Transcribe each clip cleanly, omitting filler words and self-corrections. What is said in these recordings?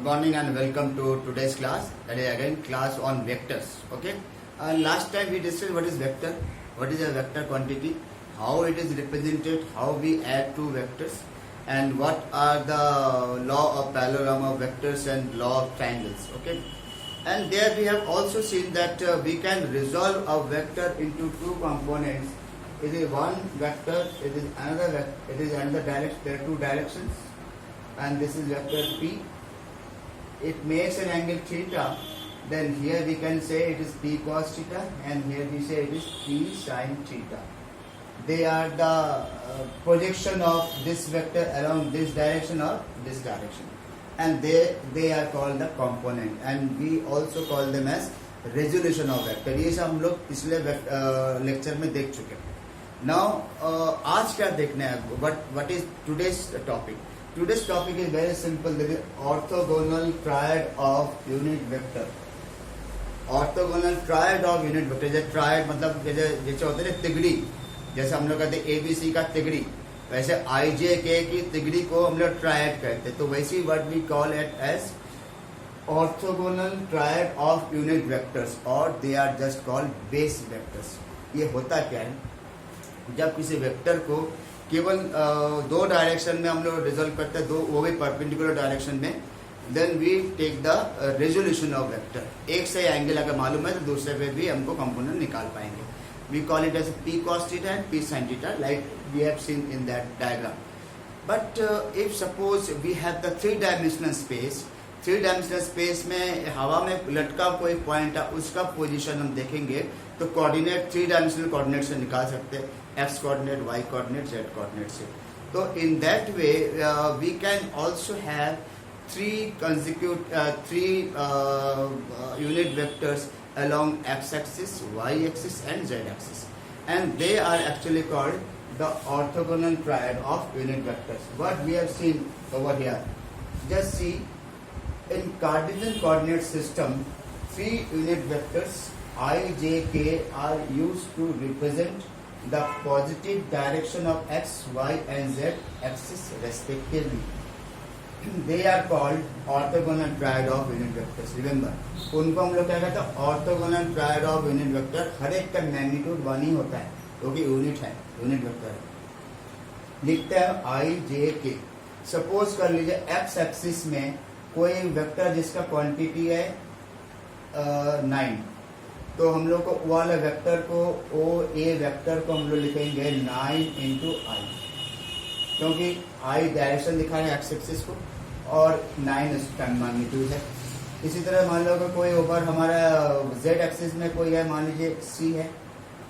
morning and welcome to today's class. That is again class on vectors. Okay. Last time we discussed what is vector, what is a vector quantity, how it is represented, how we add two vectors, and what are the law of parallelogram of vectors and law of triangles. Okay. And there we have also seen that we can resolve a vector into two components. It is one vector, it is another direction. There are two directions, and this is vector P. It makes an angle theta. Then here we can say it is P cos theta, and here we say it is P sin theta. They are the projection of this vector along this direction or this direction, and they are called the component, and we also call them as resolution of vector. ये सब हम लोग पिछले lecture में देख चुके हैं. Now आज क्या देखना है? What is today's topic? Today's topic is very simple. There is orthogonal triad of unit vector. Orthogonal triad of unit vector. जैसे triad मतलब जैसे होते हैं तिगड़ी, जैसे हम लोग कहते हैं ABC का तिगड़ी, वैसे IJK की तिगड़ी को हम लोग triad कहते हैं. तो वैसे what we call it as orthogonal triad of unit vectors, or they are just called base vectors. ये होता क्या है? जब किसी वेक्टर को केवल दो डायरेक्शन में हम लोग रिजोल्व करते हैं, दो वो भी परपेंडिकुलर डायरेक्शन में, then we take the resolution of vector. एक से एंगल अगर मालूम है तो दूसरे पे भी हमको कंपोनेंट निकाल पाएंगे. We call it as P cos theta and P sin theta, like we have seen in that diagram. But if suppose we have the three dimensional space में हवा में लटका कोई पॉइंट है, उसका पोजीशन हम देखेंगे तो कोऑर्डिनेट थ्री डायमेंशनल कोऑर्डिनेट से निकाल सकते हैं, x coordinate, y coordinate, z coordinate से. तो in that way we can also have three unit vectors along x-axis, y-axis and z-axis, and they are actually called the orthogonal triad of unit vectors. What we have seen over here, just see, in Cartesian coordinate system, three unit vectors I, j, k are used to represent the positive direction of x, y and z axis respectively. They are called orthogonal triad of unit vectors. Remember, उनको हम लोग क्या कहते हैं? orthogonal triad of unit vector. हर एक का magnitude one ही होता है क्योंकि यूनिट है, यूनिट वेक्टर है. लिखते हैं I, J, K. सपोज कर लीजिए x एक्सिस में कोई वेक्टर जिसका क्वांटिटी है 9, तो हम लोग को वाला वेक्टर को OA वेक्टर को हम लोग लिखेंगे 9 into I, क्योंकि I डायरेक्शन दिखा है एक्स एक्सिस को और 9 इसका मैग्नीट्यूड है. इसी तरह मान लो कि कोई ऊपर हमारा z एक्सिस में कोई है, मान लीजिए C है,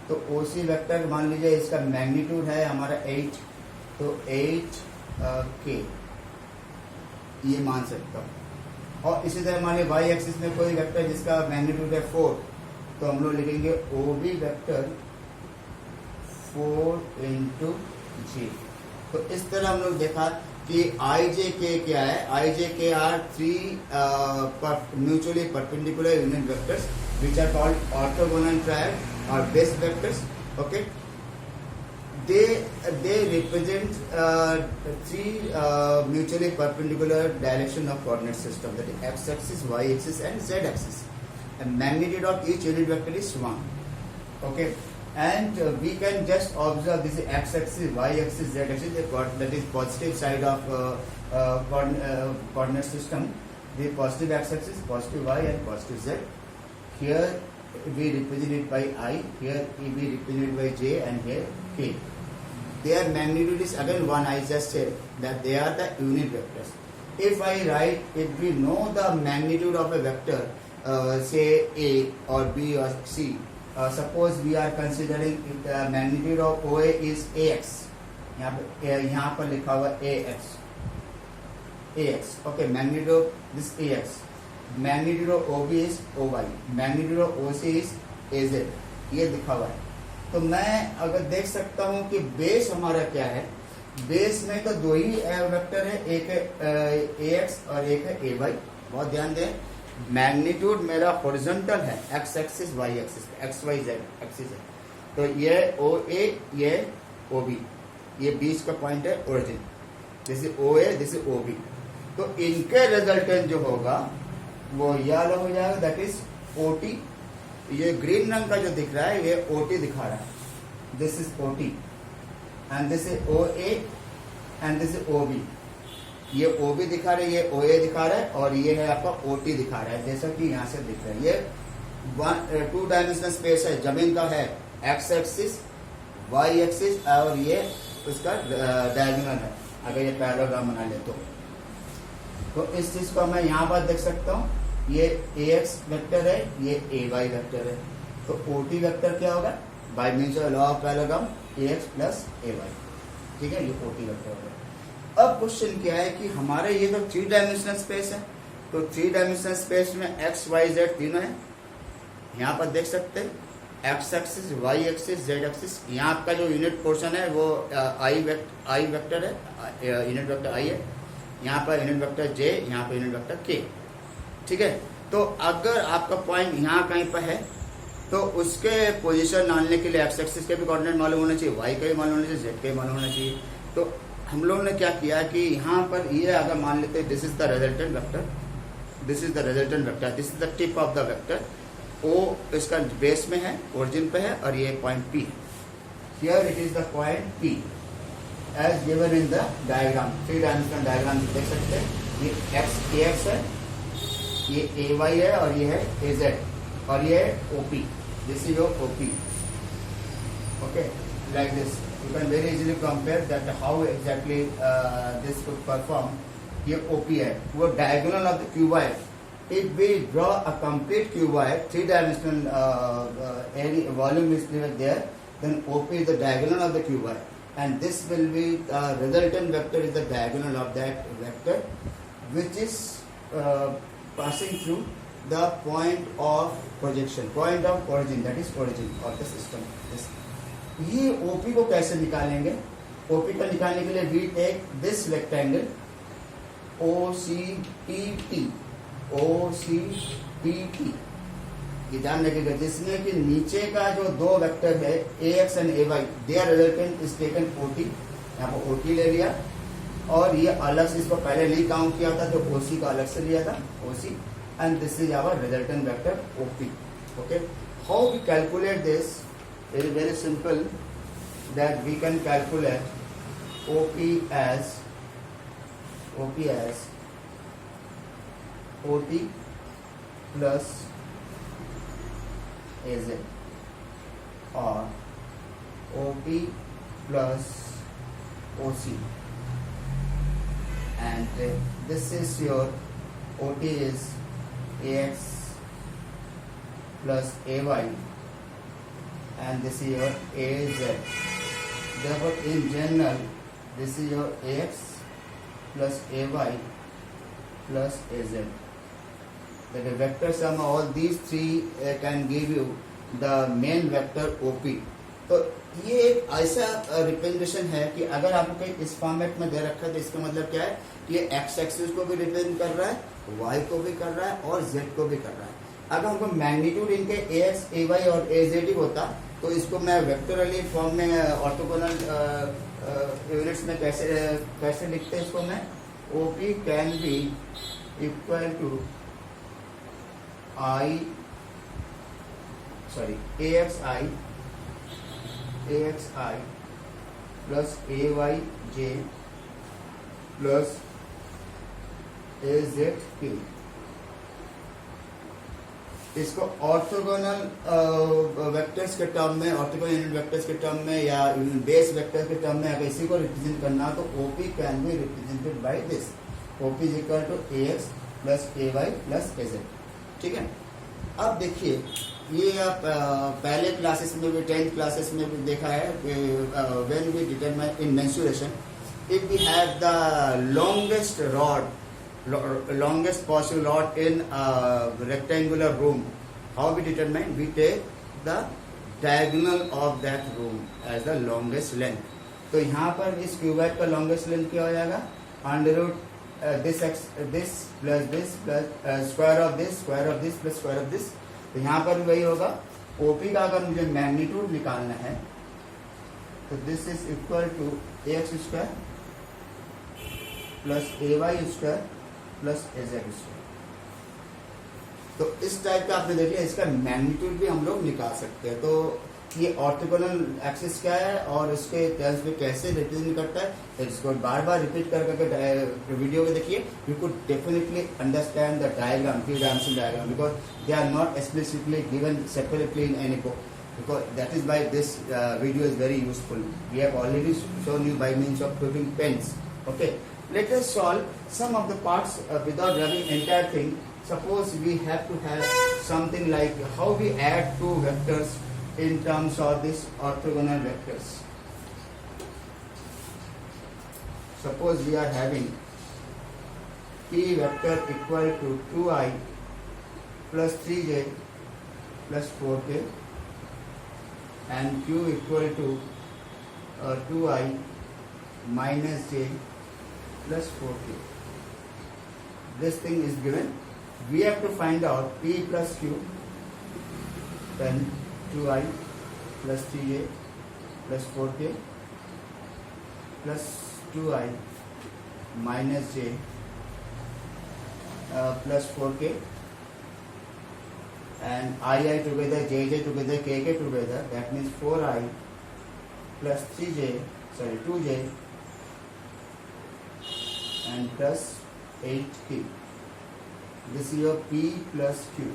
तो OC वेक्टर मान लीजिए इसका मैग्नीट्यूड है हमारा 8, तो 8K ये मान सकता हूँ. और इसी तरह मान लीजिए y एक्सिस में कोई वेक्टर जिसका मैग्नीट्यूड है 4, तो हम लोग लिखेंगे OB वेक्टर 4 into G. तो इस तरह हम लोग देखा कि IJK क्या है. IJK are three mutually perpendicular unit vectors which are called orthogonal triad or base vectors. Okay, they represent three mutually perpendicular direction of coordinate system, that is x axis, y axis and z axis. And magnitude of each unit vector is 1. Okay, and we can just observe this x axis, y axis, z axis, that is positive side of coordinate system. The positive x axis, positive y and positive z. Here we represent it by I, here we represent it by j, and here k. Their magnitude is again 1. I just said that they are the unit vectors. If I write, if we know the magnitude of a vector, say A or B or C, suppose we are considering the magnitude of OA is AX. यहाँ पर लिखा हुआ AX. Okay, magnitude of this AX. Magnitude of OB is OY. Magnitude of OC is AZ. ये लिखा हुआ है. तो मैं अगर देख सकता हूँ कि बेस हमारा क्या है. बेस में तो दो ही वेक्टर है, एक है AX और एक है AY. बहुत ध्यान दें, मैग्नीट्यूड मेरा हॉरिजॉन्टल है, x axis, y axis, XYZ axis है. तो ये OA, ये OB, ये बीच का पॉइंट है origin. This is OA, this is OB. तो इनके रिजल्टेंट जो होगा वो ये वाला हो जाएगा, दैट इज OT। ये ग्रीन रंग का जो दिख रहा है ये OT दिखा रहा है, this is OT and this is OA and this is OB। ये OB दिखा रहा है, ये OA दिखा रहा है और ये है आपका OT दिखा रहा है, जैसा कि यहाँ से दिख रहा है। ये 2 डायमेंशनल स्पेस है, जमीन का है एक्स एक्सिस, वाई एक्सिस और ये उसका डायगोनल है। अगर ये पैरेललोग्राम बना ले तो इस चीज को मैं यहाँ पर देख सकता हूँ, ये AX वेक्टर है, ये AY वेक्टर है। तो OT वेक्टर क्या होगा, by means of law of parallelogram AX plus AY। ठीक है, ये OT वेक्टर होगा। अब क्वेश्चन क्या है कि हमारे ये तो 3 डायमेंशनल स्पेस है, तो 3 डायमेंशनल स्पेस में x y z तीनों है। यहाँ पर देख सकते हैं X axis, Y axis, Z axis. यहाँ आपका जो यूनिट पोर्शन है वो आई वेक्टर है, यूनिट वेक्टर आई है। यहाँ पर यूनिट वेक्टर जे, यहाँ पर यूनिट वेक्टर के। ठीक है, तो अगर आपका पॉइंट यहाँ कहीं पर है तो उसके पोजीशन डालने के लिए एक्स एक्सिस के भी कोऑर्डिनेट मालूम होना चाहिए, वाई का भी मालूम होना चाहिए, जेड का भी मालूम होना चाहिए। तो हम लोगों ने क्या किया कि यहाँ पर ये अगर मान लेते हैं this is the resultant vector, this is the resultant vector, this is the tip of the vector. ओ इसका बेस में है, ओरिजिन पे है और ये पॉइंट P है। Here it is the point P as given in the diagram, 3 dimensional diagram देख सकते हैं। ये AX है, ये AY है और ये है AZ और ये है OP, this is your OP। Okay, like this you can very easily compare that how exactly this could perform. ये OP है, वो diagonal of the cuboid. If we draw a complete cuboid, 3-dimensional any volume is there, then OP is the diagonal of the cuboid, and this will be resultant vector is the diagonal of that vector, which is passing through the point of projection, point of origin, that is origin of the system. ये OP को कैसे निकालेंगे? OP को निकालने के लिए we take this rectangle OCPT, ये ध्यान रखिएगा, जिसमें कि नीचे का जो 2 वेक्टर है AX and AY, their resultant is taken OT। यहाँ पर OT ले लिया और ये अलग से इसको पहले नहीं काउंट किया था तो OC का अलग से लिया था OC, and this is our resultant vector OP। Okay, how we calculate this? It is very simple, that we can calculate OP as OT plus AZ or OP plus OC, and this is your OT is AX plus AY and this is your AZ. Therefore, in general, this is your AX plus AY plus AZ. The vector sum of all these 3 can give you the main vector OP. तो ये एक ऐसा representation है कि अगर आपको कहीं इस फॉर्मेट में दे रखा है तो इसका मतलब क्या है कि ये एक्स एक्सिस को भी रिप्रेजेंट कर रहा है, वाई को भी कर रहा है और जेड को भी कर रहा है। अगर हमको मैग्नीट्यूड इनके AX, AY और AZ होता तो इसको मैं वेक्टोरली फॉर्म में ऑर्थोगोनल यूनिट्स में कैसे लिखते हैं इसको मैं? OP can be equal to AXI plus AYJ plus AZK। इसको ऑर्थोगोनल वेक्टर्स के टर्म में, ऑर्थोगोनल यूनिट वेक्टर्स के टर्म में या बेस वेक्टर्स के टर्म में अगर इसी को रिप्रेजेंट करना तो OP can be represented by this. OP is equal to AX plus AY plus AZ। ठीक है, अब देखिए ये आप पहले क्लासेस में भी 10th क्लासेस में भी देखा है, when we determine in mensuration, if we have the longest rod, longest possible rod in a rectangular room, how we determine? We take the diagonal of that room as the longest length. तो यहाँ पर इस cuboid का longest length क्या हो जाएगा? Under root this plus this plus square of this plus square of this। तो यहाँ पर भी वही होगा। OP का अगर मुझे मैग्नीट्यूड निकालना है तो this is equal to AX square plus AY square plus A Z square. तो इस टाइप का आपने देख लिया, इसका मैग्नीट्यूड भी हम लोग निकाल सकते हैं। तो ये ऑर्थोगोनल एक्सिस क्या है और इसके टर्म्स में कैसे रिप्रेजेंट करता है, तो इसको बार बार रिपीट कर करके वीडियो में देखिए, you could definitely understand the diagram, two dimension diagram, because they are not explicitly given separately in any book, because that is why this video is very useful. We have already shown you by means of putting pens. Okay, let us solve some of the parts without running entire thing. Suppose we have to have something like how we add two vectors in terms of this orthogonal vectors. Suppose we are having p vector equal to 2i plus 3j plus 4k and q equal to 2i minus j plus 4k. This thing is given. We have to find out p plus q, then 2i plus 3j plus 4k plus 2i minus j plus 4k and I together, jj together, kk together, that means 4i plus 2j and plus 8k. This is your p plus q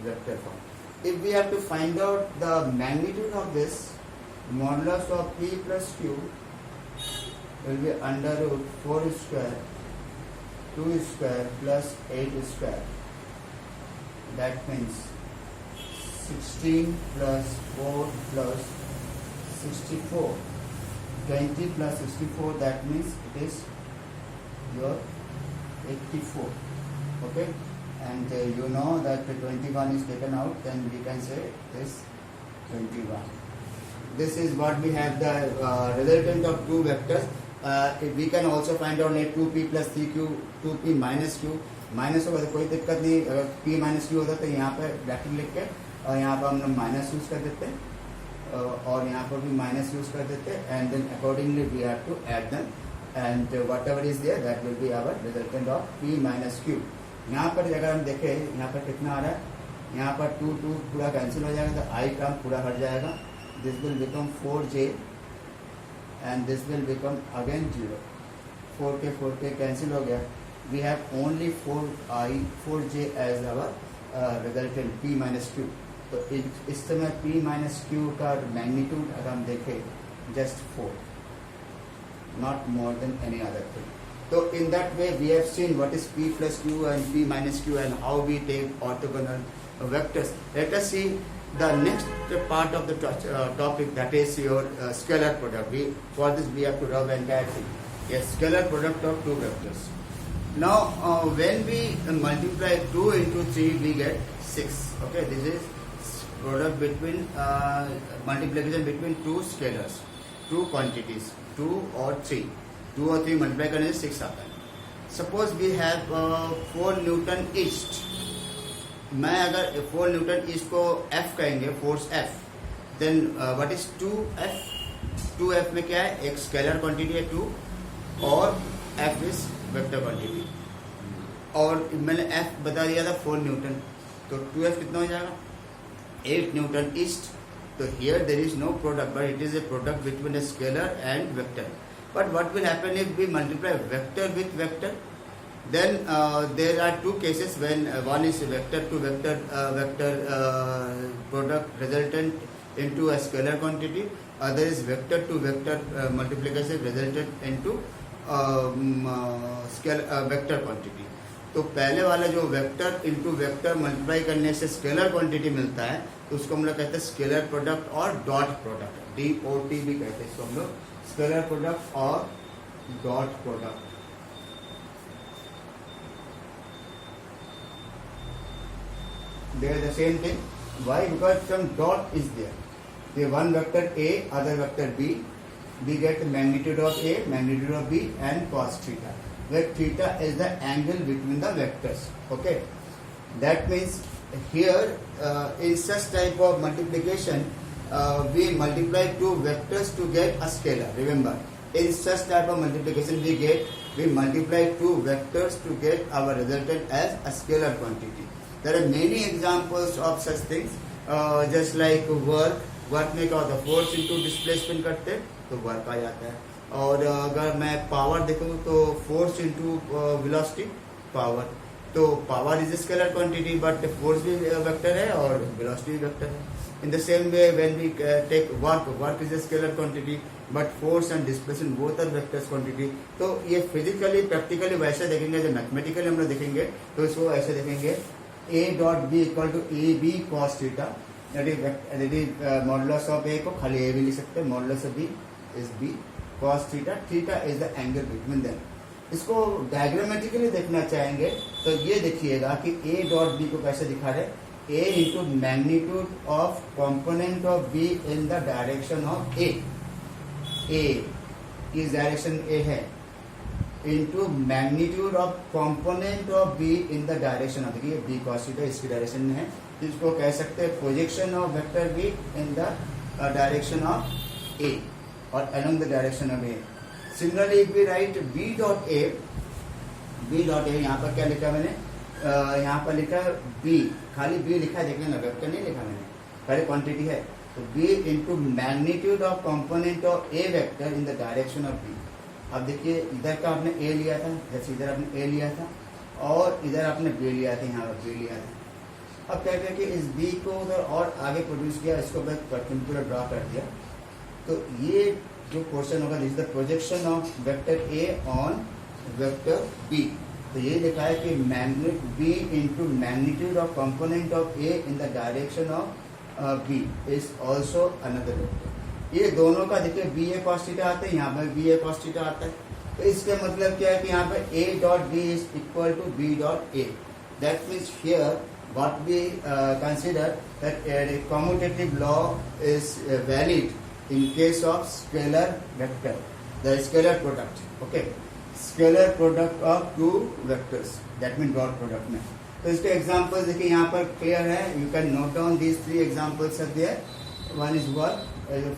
vector form. If we have to find out the magnitude of this, modulus of p plus q will be under root 4 square, 2 square plus 8 square. That means 16 plus 4 plus 64. 20 plus 64, that means it is your 84. Okay, and you know that 21 is taken out, then we can say this 21. This is what we have the resultant of two vectors. We can also find out like 2p plus 3q, 2p minus q. Minus होगा तो कोई दिक्कत नहीं, अगर p minus Q होता तो यहाँ पे ब्रैकेट लिख के और यहाँ पर हम लोग माइनस यूज कर देते और यहाँ पर भी माइनस यूज कर देते and then accordingly we have to add them and whatever is there that will be our resultant of p minus q. यहाँ पर अगर हम देखें यहाँ पर कितना आ रहा है, यहाँ पर 2 पूरा कैंसिल हो जाएगा तो i टर्म पूरा हट जाएगा, this will become 4j and this will become again 0, 4k cancel हो गया, we have only 4j as our resultant p minus q. तो इस समय p minus q का मैग्नीट्यूड अगर हम देखें just 4, not more than any other thing. So in that way we have seen what is p plus q and p minus q and how we take orthogonal vectors. Let us see the next part of the topic, that is your scalar product. For this we have to rub entire thing. Yes, scalar product of two vectors. Now when we multiply 2 into 3 we get 6. Okay, this is product between multiplication between two scalars, two quantities, 2 or 3. 2 और 3 multiply करने से 6 आता है. Suppose we have 4 Newton east. मैं अगर 4 Newton east को F कहेंगे, force F, then what is 2F? 2F में क्या है, एक स्केलर क्वांटिटी है 2 और F is वेक्टर क्वांटिटी, और मैंने F बता दिया था 4 न्यूटन, तो 2F कितना हो जाएगा 8 न्यूटन ईस्ट. तो here there is no product but it is a product between a scalar and vector. But what will happen if we multiply vector with vector, then there are two cases when one is vector to vector product resultant into a scalar quantity, other is vector to vector multiplication resultant into vector quantity. तो पहले वाला जो vector into vector multiply करने से scalar quantity मिलता है, तो उसको हम लोग कहते हैं स्केलर प्रोडक्ट और डॉट प्रोडक्ट, DOT भी कहते हैं इसको हम लोग, स्केलर प्रोडक्ट और dot product. They are the same thing. Why? Because some dot is there. The one vector A, other vector B. We get the magnitude of A, magnitude of B, and cos theta. Where theta is the angle between the vectors. Okay. That means here in such type of multiplication, we multiply two vectors to get a scalar. Remember, in such type of multiplication we get we multiply two vectors to get our resultant as a scalar quantity. There are many examples of such things, just like work में क्या होता है, force into displacement करते हैं तो work आ जाता है. और अगर मैं पावर देखूँ तो फोर्स इंटू वेलोसिटी पावर, तो power is scalar quantity but force भी वेक्टर है और वेलोसिटी भी वेक्टर है. In the same way when we take work is scalar quantity but force and displacement both are vectors quantity. तो ये physically practically वैसे देखेंगे, जो मैथमेटिकली हम लोग देखेंगे तो इसको ऐसे देखेंगे, a dot B equal to A B cos theta, यदि मॉडुलस ऑफ ए को खाली ए भी लिख सकते हैं, modulus of B is B cos theta, theta is the angle between them. इसको डायग्रामेटिकली देखना चाहेंगे तो ये देखिएगा कि ए डॉट बी को कैसे दिखा रहे, A into magnitude of component of B in the direction of A, इस डायरेक्शन ए है, into magnitude of component of B in the direction of, देखिए बी कॉस थीटा इसकी डायरेक्शन में है, इसको कह सकते हैं projection of vector B in the direction of A और along the direction of A. Similarly if we write B dot A, यहाँ पर क्या लिखा मैंने, यहाँ पर लिखा है बी, खाली बी लिखा है, देखने ना वेक्टर नहीं लिखा मैंने, खाली क्वांटिटी है. तो B into magnitude of component of A vector in the direction of B. अब देखिए इधर का आपने ए लिया था, जैसे इधर आपने ए लिया था और इधर आपने बी लिया था, यहाँ पर बी लिया था. अब क्या किया कि इस बी को उधर और आगे प्रोड्यूस किया, इसको मैं परपेंडिकुलर ड्रॉ कर दिया. तो ये जो पोर्शन होगा this the projection of vector A on vector B. तो ये लिखा है कि magnet B into magnitude of component of A in the direction of B is also another vector. ये दोनों का देखिए बी ए कॉस थीटा आता है, यहाँ पर बी ए कॉस थीटा आता है. तो इसका मतलब क्या है कि यहाँ पर A dot B is equal to B dot A. That means here what we consider that a commutative law is valid in case of scalar vector, the scalar product, okay, scalar product of two vectors, that means dot product में. तो इसके examples देखिए यहाँ पर clear है, you can note down these three examples are there. One is work,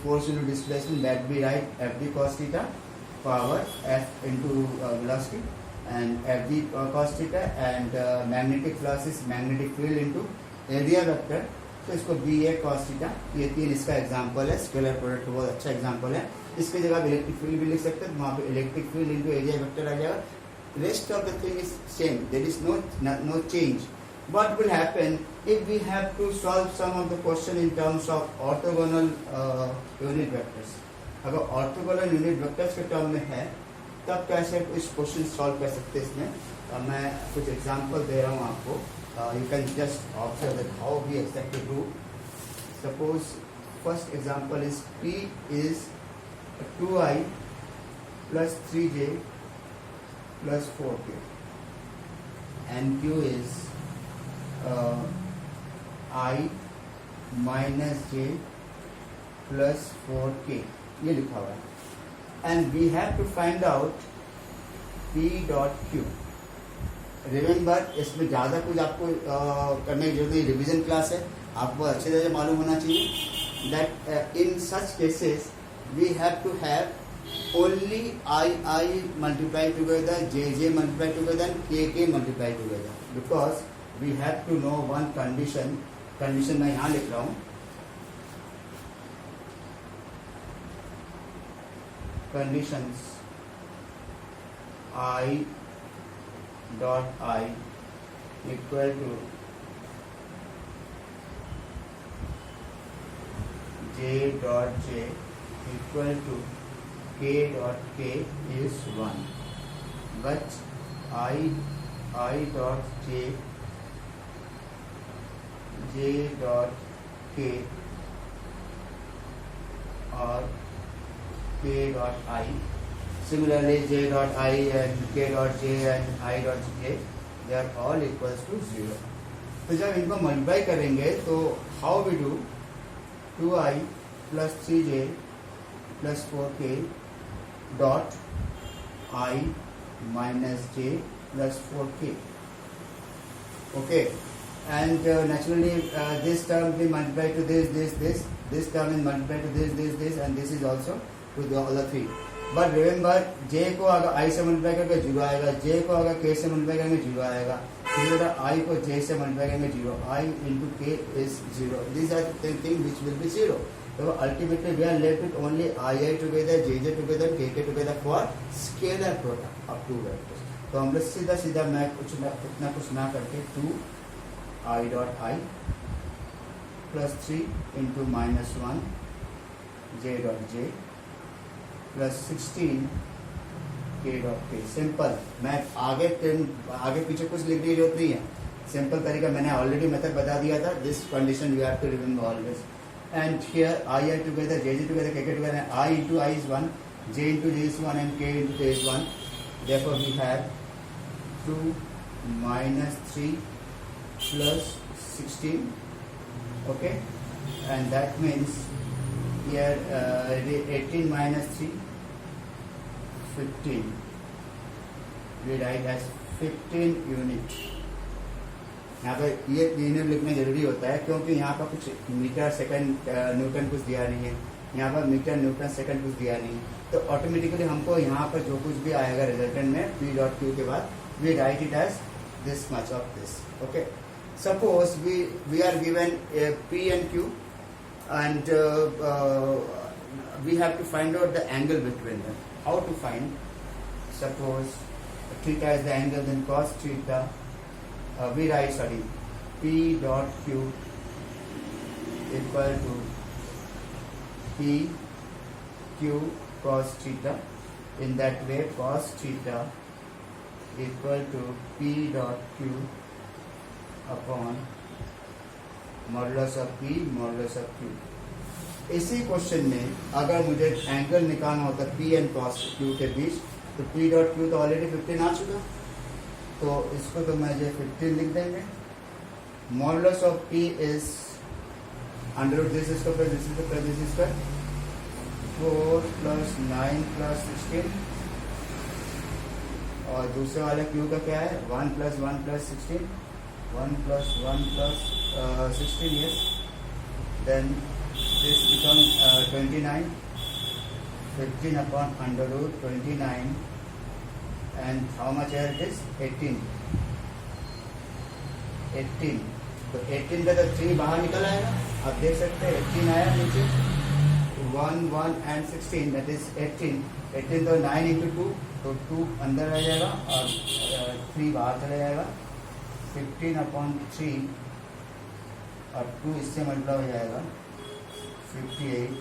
force into displacement, that we write Fd cos theta, power F into velocity, and Fd cos theta, and magnetic flux is magnetic field into area vector. तो इसको B ए cos theta, ये तीन इसका example है. Scalar product बहुत अच्छा example है. इसकी जगह आप इलेक्ट्रिक फील्ड भी लिख सकते हैं, वहाँ पे electric field into area vector आ जाएगा. Rest of the thing is same, there is no change. What will happen if we have to solve some of the question in terms of orthogonal unit vectors? अगर orthogonal unit vectors के term में है तब कैसे इस question solve कर सकते हैं इसमें. मैं कुछ एग्जांपल दे रहा हूँ आपको. You can just observe that how we exactly do. Suppose first example is P is 2i plus 3j plus 4k and Q is I minus j plus 4k, ये लिखा हुआ है. And we have to find out P dot Q. Remember, इसमें ज़्यादा कुछ आपको करने की जरूरत नहीं, रिवीजन क्लास है, आपको अच्छे तरह से मालूम होना चाहिए. That in such cases we have to have only I multiplied together, J multiplied together, and K multiplied together, because we have to know one condition. Condition मैं यहाँ लिख रहा हूँ. Conditions I dot I equal to J dot J equal to K dot K is 1, but I dot J dot K or K dot I. Similarly, J dot I and K dot J and I dot J, they are all equals to 0. तो जब इनको multiply करेंगे तो how we do 2i plus 3j plus 4k dot I minus j plus 4k. Okay, and naturally this term will multiply to this term is multiplied to this, and this is also to the other three. But remember J को अगर आई से multiply करेंगे zero आएगा, जे को अगर के से multiply करेंगे जीरो आएगा, फिर आई को जे से मल्टीप्लाई करेंगे zero, i into k is zero, this are thing which will be zero. So ultimately we are left with only I together, JJ together, KK together for scalar product of two vectors. तो हम लोग सीधा सीधा मैं इतना कुछ ना करके 2 I dot I plus 3 into minus 1 J dot J plus 16 K dot K. Simple. मैं आगे पीछे कुछ लिखने की जरूरत नहीं है. सिंपल तरीका मैंने ऑलरेडी मेथड बता दिया था. This condition you have to remember always. And here I together, JJ together, KK together, I into I is 1, J into J is 1 and K into K is 1. Therefore we have 2 minus 3 plus 16. Okay, and that means here 18 minus 3, 15. We write as 15 units. यहाँ पर ये unit लिखना जरूरी होता है क्योंकि यहाँ पर कुछ मीटर सेकंड न्यूटन कुछ दिया नहीं है, यहाँ पर मीटर न्यूटन सेकंड कुछ दिया नहीं है, तो ऑटोमेटिकली हमको यहाँ पर जो कुछ भी आएगा रिजल्टेंट में P डॉट Q के बाद we write it as this much of this. Okay, suppose we are given P and Q and we have to find out the angle between them. How to find? Suppose theta is the angle, then cos theta. We write P dot Q equal to P Q cos theta. In that way, cos theta equal to P dot Q upon modulus of P modulus of Q. इसी question में अगर मुझे angle निकालना होता P and cos Q के बीच, तो P dot Q तो already 15 आ चुका, तो इसको तो मैं जो 15 लिख देंगे. Modulus of P is under root this square plus this square plus this square, 4 plus 9 plus 16, और दूसरे वाले Q का क्या है? 1 plus 1 plus 16, 1 plus 1 plus 16. Yes, then this become 29, 15 upon under root 29. And how much here it is? 18. 18. तो 18 का तो 3 बाहर निकल आएगा. आप देख सकते हैं 18 आया नीचे. 1, 1 and 16 that is 18. 18 तो 9 into 2, तो 2 अंदर आ जाएगा और 3 बाहर चला जाएगा. 15 अपॉन 3 और 2 इससे मल्टीप्लाई हो जाएगा 58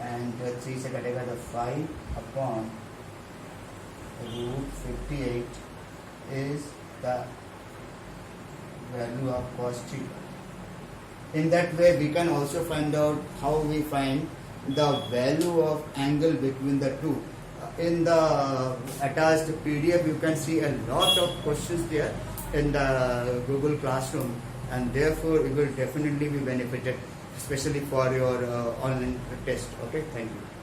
एंड 3 से कटेगा तो 5 upon root 58 is the value of cos theta. In that way we can also find out how we find the value of angle between the two. In the attached PDF you can see a lot of questions there in the Google Classroom, and therefore you will definitely be benefited, especially for your online test. Okay, thank you.